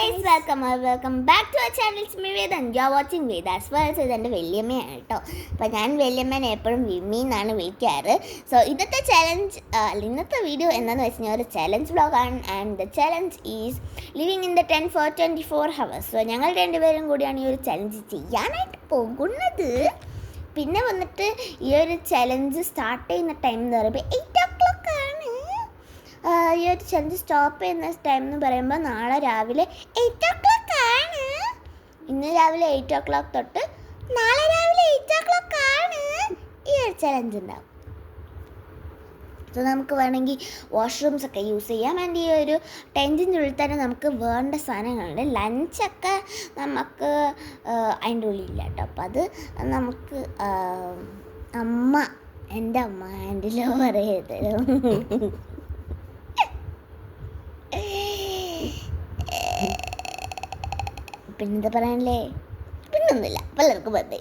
guys, welcome back to our channel. It's me Veda and you're watching Veda's World. ഇതെൻ്റെ വല്യമ്മയാണ് കേട്ടോ. അപ്പോൾ ഞാൻ വല്യമ്മേനെ എപ്പോഴും വിമ്മി എന്നാണ് വിളിക്കാറ്. സോ ഇന്നത്തെ വീഡിയോ എന്താണെന്ന് വെച്ച് കഴിഞ്ഞാൽ ഒരു ചലഞ്ച് വ്ളോഗാണ്. And the challenge is living in the 10 for 24 hours. So ഞങ്ങൾ രണ്ടുപേരും കൂടിയാണ് ഈ ഒരു ചലഞ്ച് ചെയ്യാനായിട്ട് പോകുന്നത്. പിന്നെ വന്നിട്ട് ഈ ഒരു ചലഞ്ച് സ്റ്റാർട്ട് ചെയ്യുന്ന ടൈം എന്ന് പറയുമ്പോൾ 8 o'clock ആണ്. ഈ ഒരു ചലഞ്ച് സ്റ്റോപ്പ് ചെയ്യുന്ന ടൈം എന്ന് പറയുമ്പോൾ നാളെ രാവിലെ 8 o'clock ആണ്. ഇന്ന് രാവിലെ 8 o'clock തൊട്ട് നാളെ രാവിലെ 8 o'clock ആണ് ഈ ഒരു ചലഞ്ച് ഉണ്ടാവും. സോ നമുക്ക് വേണമെങ്കിൽ വാഷ്റൂംസ് ഒക്കെ യൂസ് ചെയ്യാം. ആൻഡ് ഈ ഒരു ടെൻറ്റിൻ്റെ ഉള്ളിൽ തന്നെ നമുക്ക് വേണ്ട സാധനങ്ങളുണ്ട്. ലഞ്ചൊക്കെ നമുക്ക് അതിൻ്റെ ഉള്ളിലില്ല കേട്ടോ. അപ്പം അത് നമുക്ക് എൻ്റെ അമ്മ ഹാൻഡിലോ പറയത്. പിന്നെന്താ പറയാനല്ലേ, പിന്നൊന്നുമില്ല. പലർക്കും ബൈ.